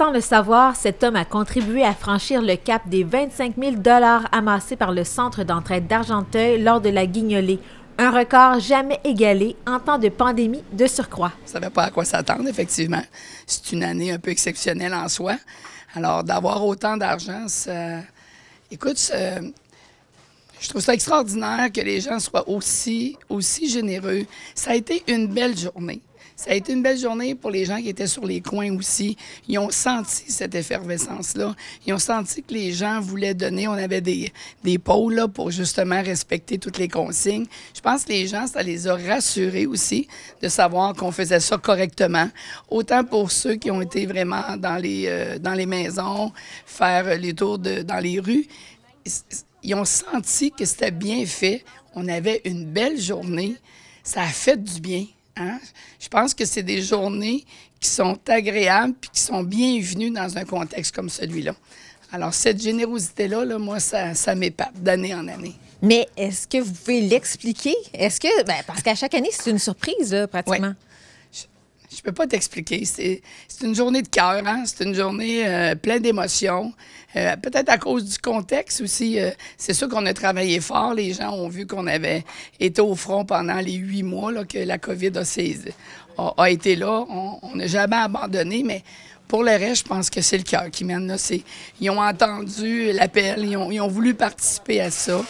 Sans le savoir, cet homme a contribué à franchir le cap des 25 000 $ amassés par le Centre d'entraide d'Argenteuil lors de la Guignolée. Un record jamais égalé en temps de pandémie de surcroît. On ne savait pas à quoi s'attendre, effectivement. C'est une année un peu exceptionnelle en soi. Alors, d'avoir autant d'argent, ça... Écoute, je trouve ça extraordinaire que les gens soient aussi généreux. Ça a été une belle journée. Ça a été une belle journée pour les gens qui étaient sur les coins aussi. Ils ont senti cette effervescence-là. Ils ont senti que les gens voulaient donner. On avait des pôles là, pour justement respecter toutes les consignes. Je pense que les gens, ça les a rassurés aussi de savoir qu'on faisait ça correctement. Autant pour ceux qui ont été vraiment dans les maisons, faire les tours dans les rues. Ils ont senti que c'était bien fait. On avait une belle journée. Ça a fait du bien. Hein? Je pense que c'est des journées qui sont agréables et qui sont bienvenues dans un contexte comme celui-là. Alors, cette générosité-là, là, moi, ça m'épate d'année en année. Mais est-ce que vous pouvez l'expliquer? Est-ce que... parce qu'à chaque année, c'est une surprise, là, pratiquement. Ouais. Je peux pas t'expliquer. C'est une journée de cœur, hein? C'est une journée pleine d'émotions. Peut-être à cause du contexte aussi. C'est sûr qu'on a travaillé fort. Les gens ont vu qu'on avait été au front pendant les 8 mois là, que la COVID a été là. On n'a jamais abandonné, mais pour le reste, je pense que c'est le cœur qui mène. Là. Ils ont entendu l'appel, ils ont voulu participer à ça,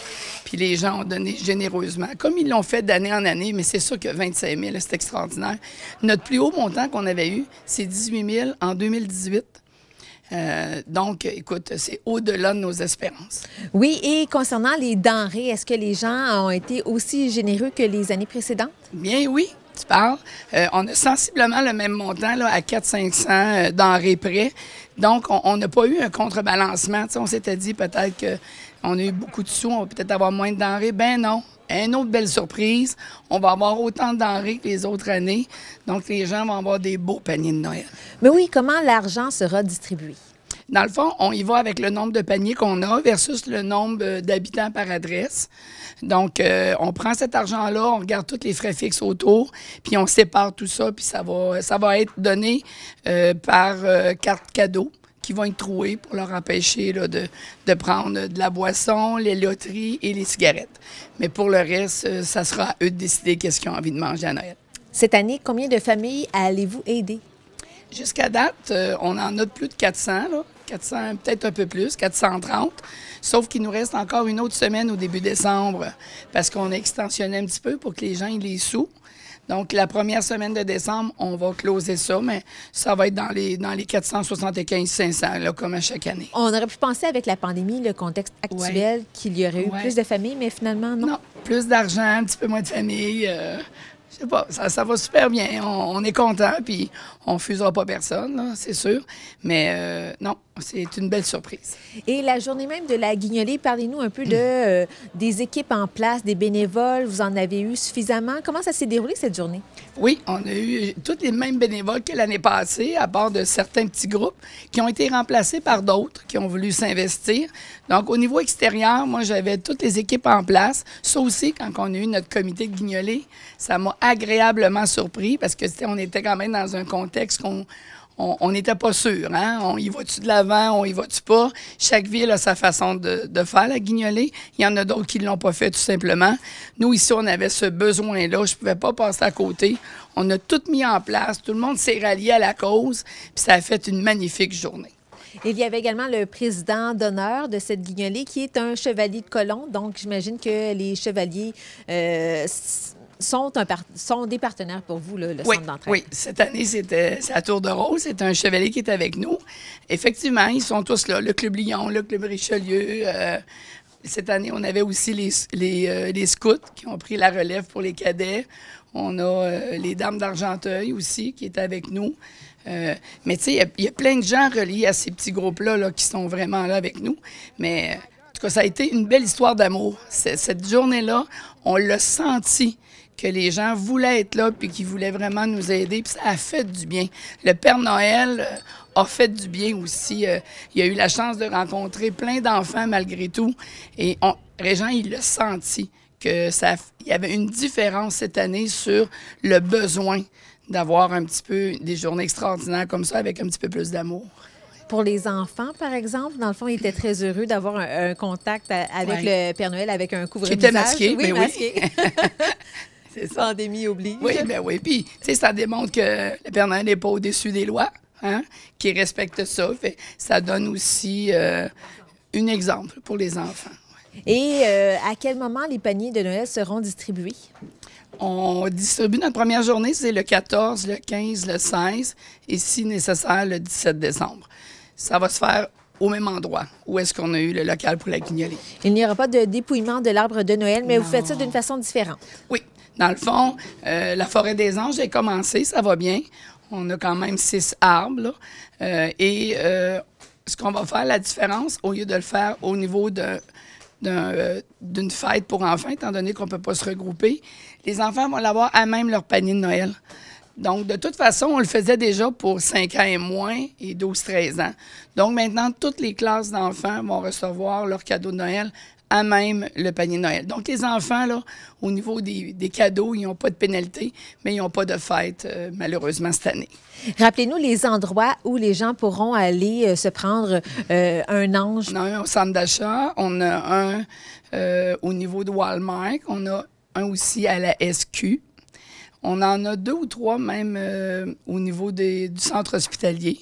puis les gens ont donné généreusement, comme ils l'ont fait d'année en année, mais c'est sûr que 25 000, c'est extraordinaire. Notre plus haut montant qu'on avait eu, c'est 18 000 en 2018. Donc, écoute, c'est au-delà de nos espérances. Oui, et concernant les denrées, est-ce que les gens ont été aussi généreux que les années précédentes? Bien oui, tu parles. On a sensiblement le même montant là, à 400-500 denrées près. Donc, on n'a pas eu un contrebalancement. Tu sais, on s'était dit peut-être qu'on a eu beaucoup de sous, on va peut-être avoir moins de denrées. Ben non. Une autre belle surprise, on va avoir autant de denrées que les autres années. Donc, les gens vont avoir des beaux paniers de Noël. Mais oui, comment l'argent sera distribué? Dans le fond, on y va avec le nombre de paniers qu'on a versus le nombre d'habitants par adresse. Donc, on prend cet argent-là, on regarde tous les frais fixes autour, puis on sépare tout ça, puis ça va être donné par carte cadeau qui vont être troués pour leur empêcher là, de prendre de la boisson, les loteries et les cigarettes. Mais pour le reste, ça sera à eux de décider qu'est-ce qu'ils ont envie de manger à Noël. Cette année, combien de familles allez-vous aider? Jusqu'à date, on en a plus de 400, là. 400, peut-être un peu plus, 430. Sauf qu'il nous reste encore une autre semaine au début décembre parce qu'on a extensionné un petit peu pour que les gens aient les sous. Donc, la première semaine de décembre, on va closer ça, mais ça va être dans les 475-500, là, comme à chaque année. On aurait pu penser avec la pandémie, le contexte actuel, qu'il y aurait eu plus de familles, mais finalement, non. Non, plus d'argent, un petit peu moins de famille. Je sais pas, ça va super bien. On est content, puis on ne fusera pas personne, c'est sûr. Mais non, c'est une belle surprise. Et la journée même de la Guignolée, parlez-nous un peu des équipes en place, des bénévoles. Vous en avez eu suffisamment. Comment ça s'est déroulé cette journée? Oui, on a eu tous les mêmes bénévoles que l'année passée, à part de certains petits groupes qui ont été remplacés par d'autres qui ont voulu s'investir. Donc, au niveau extérieur, moi, j'avais toutes les équipes en place. Ça aussi, quand on a eu notre comité de Guignolée, ça m'a agréablement surpris parce que on était quand même dans un contexte on n'était pas sûr. Hein? On y va-tu de l'avant, on y va-tu pas? Chaque ville a sa façon de faire la Guignolée. Il y en a d'autres qui ne l'ont pas fait tout simplement. Nous, ici, on avait ce besoin-là. Je ne pouvais pas passer à côté. On a tout mis en place. Tout le monde s'est rallié à la cause. Puis ça a fait une magnifique journée. Il y avait également le président d'honneur de cette Guignolée qui est un chevalier de colon. Donc, j'imagine que les chevaliers sont des partenaires pour vous, là, le Centre d'entraide. Oui, cette année, c'est à Tour de Rose. C'est un chevalier qui est avec nous. Effectivement, ils sont tous là. Le Club Lion, le Club Richelieu. Cette année, on avait aussi les scouts qui ont pris la relève pour les cadets. On a les Dames d'Argenteuil aussi qui étaient avec nous. Mais tu sais, il y a plein de gens reliés à ces petits groupes-là là, qui sont vraiment là avec nous. Mais en tout cas, ça a été une belle histoire d'amour. Cette journée-là, on l'a senti que les gens voulaient être là puis qu'ils voulaient vraiment nous aider. Puis ça a fait du bien. Le Père Noël a fait du bien aussi. Il a eu la chance de rencontrer plein d'enfants malgré tout. Et Régent, il l'a senti qu'il y avait une différence cette année sur le besoin d'avoir un petit peu des journées extraordinaires comme ça avec un petit peu plus d'amour. pour les enfants, par exemple, dans le fond, ils étaient très heureux d'avoir un contact avec Ouais. le Père Noël, avec un Qui couvre-visage. était masqué, Oui, ben oui. masqué. C'est ça. Pandémie oblige. Oui, ben oui. Puis, tu sais, ça démontre que le Père Noël n'est pas au-dessus des lois, hein, qu'il respecte ça. Fait, ça donne aussi un exemple pour les enfants. Et à quel moment les paniers de Noël seront distribués? On distribue notre première journée, c'est le 14, le 15, le 16 et si nécessaire, le 17 décembre. Ça va se faire au même endroit où est-ce qu'on a eu le local pour la guignolée. Il n'y aura pas de dépouillement de l'arbre de Noël, mais Non. vous faites ça d'une façon différente. Oui. Dans le fond, la forêt des anges est commencée, ça va bien. On a quand même 6 arbres, là. Ce qu'on va faire, la différence, au lieu de le faire au niveau d'une fête pour enfants, étant donné qu'on ne peut pas se regrouper, les enfants vont l'avoir à même leur panier de Noël. Donc, de toute façon, on le faisait déjà pour 5 ans et moins et 12-13 ans. Donc, maintenant, toutes les classes d'enfants vont recevoir leur cadeau de Noël à même le panier de Noël. Donc, les enfants, là, au niveau des cadeaux, ils n'ont pas de pénalité, mais ils n'ont pas de fête, malheureusement, cette année. Rappelez-nous les endroits où les gens pourront aller se prendre un ange. On a un au centre d'achat, on a un au niveau de Walmart, on a un aussi à la SQ. On en a 2 ou 3 même au niveau du centre hospitalier.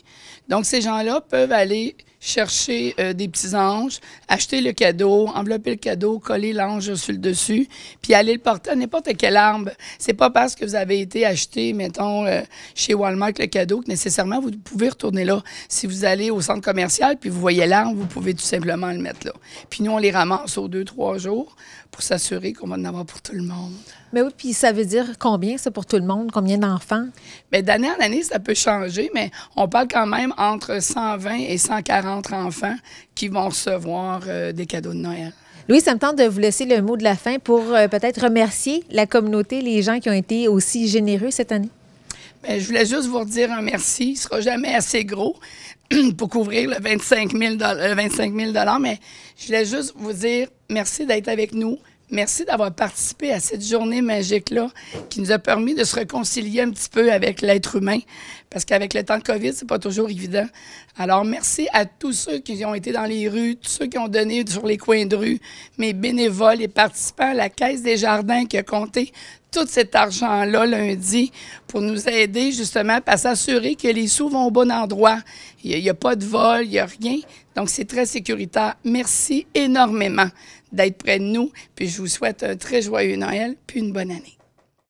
Donc, ces gens-là peuvent aller chercher des petits anges, acheter le cadeau, envelopper le cadeau, coller l'ange sur le dessus, puis aller le porter à n'importe quel arbre. C'est pas parce que vous avez été acheté, mettons, chez Walmart le cadeau que nécessairement vous pouvez retourner là. Si vous allez au centre commercial puis vous voyez l'arbre, vous pouvez tout simplement le mettre là. Puis nous, on les ramasse aux 2-3 jours pour s'assurer qu'on va en avoir pour tout le monde. Mais oui, puis ça veut dire combien, ça, pour tout le monde? Combien d'enfants? Bien, d'année en année, ça peut changer, mais on parle quand même entre 120 et 140 enfants qui vont recevoir des cadeaux de Noël. Louis, ça me tente de vous laisser le mot de la fin pour peut-être remercier la communauté, les gens qui ont été aussi généreux cette année. Bien, je voulais juste vous redire un merci. Il ne sera jamais assez gros pour couvrir le 25 000 mais je voulais juste vous dire merci d'être avec nous. Merci d'avoir participé à cette journée magique-là qui nous a permis de se réconcilier un petit peu avec l'être humain parce qu'avec le temps de COVID, c'est pas toujours évident. Alors, merci à tous ceux qui ont été dans les rues, tous ceux qui ont donné sur les coins de rue, mes bénévoles, les participants à la Caisse des Jardins qui a compté tout cet argent-là lundi pour nous aider justement à s'assurer que les sous vont au bon endroit. Il n'y a pas de vol, il n'y a rien. Donc, c'est très sécuritaire. Merci énormément d'être près de nous. Puis, je vous souhaite un très joyeux Noël puis une bonne année.